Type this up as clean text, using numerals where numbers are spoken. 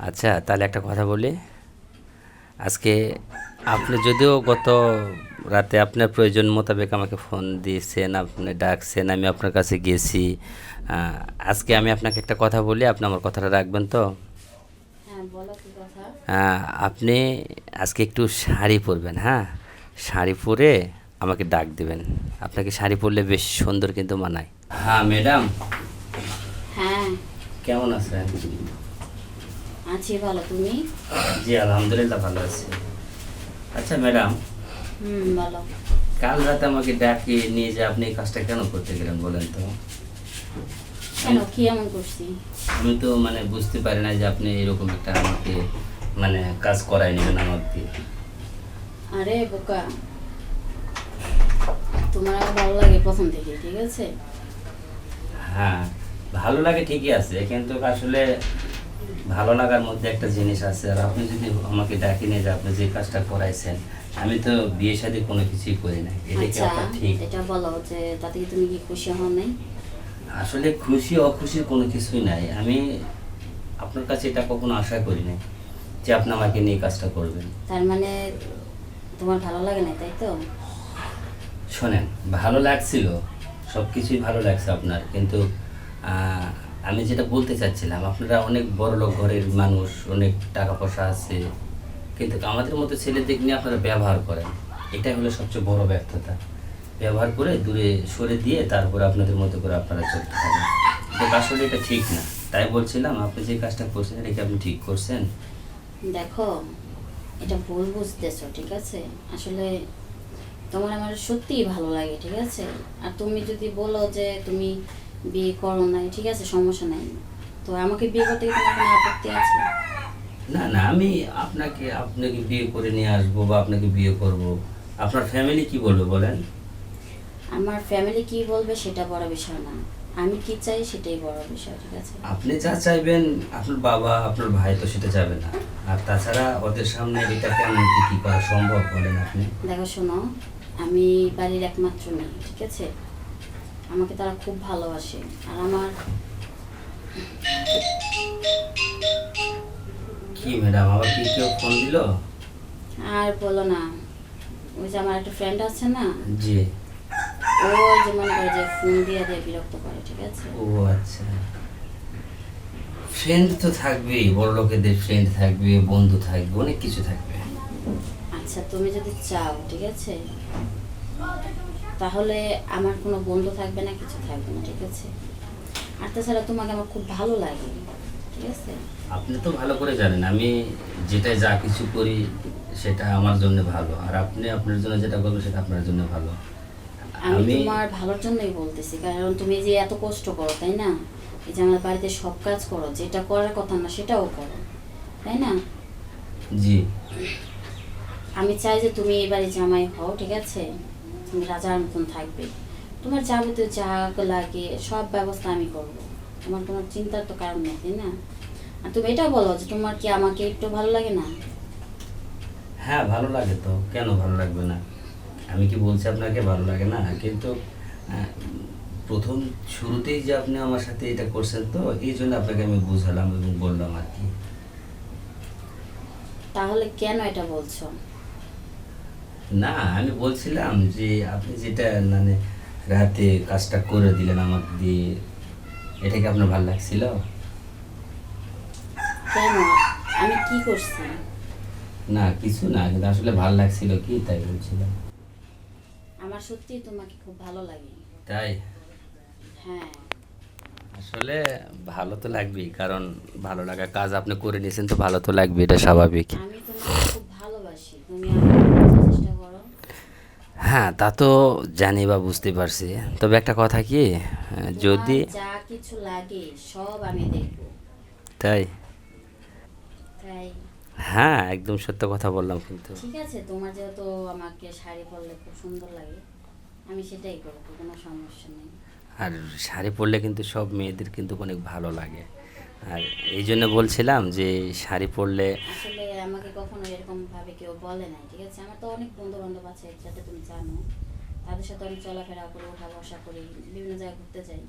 আচ্ছা, তাহলে একটা কথা বলি। আজকে আপনি যদিও গত রাতে আপনার প্রয়োজন মোতাবেক আমাকে ফোন দিয়েছেন, আপনি ডাকছেন, আমি আপনার কাছে গেছি। আজকে আমি আপনাকে একটা কথা বলি, আপনি আমার কথাটা রাখবেন তো? হ্যাঁ, বলো কি কথা? আপনি আজকে একটু শাড়ি পরবেন, হ্যাঁ? শাড়ি পরে আমাকে ডাক দিবেন। আপনাকে শাড়ি পরলে বেশ সুন্দর কিন্তু মানায়। হ্যাঁ ম্যাডাম, হ্যাঁ, কেমন আছেন? আছি ভালো। তুমি? জি আলহামদুলিল্লাহ ভালো আছি। আচ্ছা ম্যাডাম, বলো। কাল রাতে আমাকে ডাকে নিয়ে যে আপনি এই কাজটা কেন করতে গেলেন বলেন তো? কেন, আমি কি এমন করছি? আমি তো মানে বুঝতে পারি না যে আপনি এরকম একটা আমাকে মানে কাজ করাই নেবেন আমার দিয়ে। আরে বোকা, তোমার আমার ভালো লাগে প্রথম থেকে, ঠিক আছে? হ্যাঁ, ভালো লাগে ঠিকই আছে, কিন্তু আসলে ভালো লাগার মধ্যে একটা জিনিস আছে। আর আপনি যদি আমাকে ডাকি নিয়ে যে আপনি যে কাজটা করাইছেন, আমি তো বিয়ে শাদী কোনো কিছুই করি নাই, এটা কি আচ্ছা, আপনার ঠিক? এটা বলো যে তাতে কি তুমি কি খুশি হও নাই? আসলে খুশি অখুশির কোনো কিছুই নাই। আমি আপনার কাছে এটা কখনো আশা করি নাই যে আপনি আমাকে নিয়ে কাজটা করবেন। তার মানে তোমার ভালো লাগে না, তাই তো? শোনেন, ভালো লাগছিল, সব কিছুই ভালো লাগছে আপনার, কিন্তু আহ, আমি যেটা বলতে চাচ্ছিলাম, আপনারা অনেক বড় লোক ঘরের মানুষ, অনেক টাকা পয়সা আছে, কিন্তু আমাদের মতো ছেলেদের নিয়ে আপনারা ব্যবহার করেন। এটাই হলো সবচেয়ে বড় ব্যর্থতা। ব্যবহার করে দূরে সরে দিয়ে তারপরে আপনাদের মতো করে আপনারা চলতে থাকেন। কিন্তু আসলে এটা ঠিক না। তাই বলছিলাম, আপনি যে কাজটা করছেন এটা কি আপনি ঠিক করছেন? দেখো, এটা ভুল বুঝতেছো, ঠিক আছে? আসলে তোমার আমার সত্যিই ভালো লাগে, ঠিক আছে? আর তুমি যদি বলো যে তুমি বিয়ে করো নাই, ঠিক আছে, সমস্যা নাই। তো আমাকে বিয়ে করতে কি তোমার কোনো আপত্তি আছে? না না, আমি আপনাকে বিয়ে করে নিয়ে আসবো বা আপনাকে বিয়ে করব, আপনার ফ্যামিলি কি বলবে বলেন? আমার ফ্যামিলি কি বলবে সেটা বড় বিষয় না, আমি কি চাই সেটাই বড় বিষয়, ঠিক আছে? আপনি যা চাইবেন, আপনার বাবা আপনার ভাই তো সেটা যাবে না। আর তাছাড়া ওদের সামনে এটা কেমন কি করা সম্ভব বলেন আপনি? দেখো, শোনো, আমি বাড়ির একমাত্র মেয়ে, ঠিক আছে? আমাকে তারা খুব ভালোবাসে। আর আমার কি ম্যাডাম, আবার কি কেউ ফোন দিল? আর বলো না, ওই যে আমার একটা ফ্রেন্ড আছে না, জি। ও যে মনে করে যে ফোন দিয়ে দিয়ে বিরক্ত করে, ঠিক আছে? ও আচ্ছা, ফ্রেন্ড তো থাকবেই, বড় লোকেদের ফ্রেন্ড থাকবে, বন্ধু থাকবে, অনেক কিছু থাকবে। আচ্ছা, তুমি যদি চাও, ঠিক আছে, তাহলে আমার কোনো বন্ধু থাকবে না, কিছু থাকবে না, ঠিক আছে? আর তাছাড়া তোমাকে আমার খুব ভালো লাগে, ঠিক আছে? আপনি তো ভালো করে জানেন আমি যেটা যা কিছু করি সেটা আমার জন্য ভালো, আর আপনি আপনার জন্য যেটা করবেন সেটা আপনার জন্য ভালো। আমি আমি তোমার ভালোর জন্যই বলতেছি, কারণ তুমি যে এত কষ্ট করো, তাই না? এই যে আমার বাড়িতে সব কাজ করো, যেটা করার কথা না সেটাও করো, তাই না? জি। আমি চাই যে তুমি এই বাড়ির জামাই হও, ঠিক আছে? তুমি রাজার মতন থাকবে। তোমার যাবতীয় যা লাগে সব ব্যবস্থা আমি করব। তোমার কোনো চিন্তার তো কারণ নেই, তাই না? আর তুমি এটা বলো যে তোমার কি আমাকে একটু ভালো লাগে না? হ্যাঁ ভালো লাগে তো, কেন ভালো লাগবে না? আমি কি বলছি আপনাকে ভালো লাগে না? কিন্তু আহ, প্রথম শুরুতেই যে আপনি আমার সাথে এটা করছেন, তো এই জন্য আপনাকে আমি বুঝালাম এবং বললাম আর কি। তাহলে কেন এটা বলছো? না, আমি বলছিলাম যে আপনি যেটা মানে রাতে কাজটা করে দিলেন আমাকে দিয়ে, এটা কি আপনার ভালো লাগছিল? কেন, আমি কি করছি? না কিছু না, কিন্তু আসলে ভালো লাগছিল কি তাই বলছিলাম। আমার সত্যিই তোমাকে খুব ভালো লাগে। তাই? হ্যাঁ, আসলে ভালো তো লাগবেই, কারণ ভালো লাগা কাজ আপনি করে নিয়েছেন, তো ভালো তো লাগবে, এটা স্বাভাবিক। আমি তোমাকে খুব ভালোবাসি, তুমি আমাকে বোঝার চেষ্টা করো। হ্যাঁ তা তো জানি বা বুঝতে পারছি, তবে একটা কথা কি, তোমার যদি যা কিছু লাগে সব আমি দেখবো। তাই? তাই? হ্যাঁ একদম সত্য কথা বললাম কিন্তু। ঠিক আছে, তোমার যেহেতু আমাকে শাড়ি পরলে খুব সুন্দর লাগে, আমি সেটাই করবো, কোনো সমস্যা নেই। আর শাড়ি পরলে কিন্তু সব মেয়েদের কিন্তু অনেক ভালো লাগে। আর এই জন্য বলছিলাম যে শাড়ি পরলে, আসলে আমাকে কখনো এরকম ভাবে কেউ বলে নাই, ঠিক আছে? আমার তো অনেক বন্ধু বান্ধব আছে, যাতে তুমি জানো, তাদের সাথে আমি চলাফেরা করি, ওঠা বসা করি, বিভিন্ন জায়গায় ঘুরতে যাই।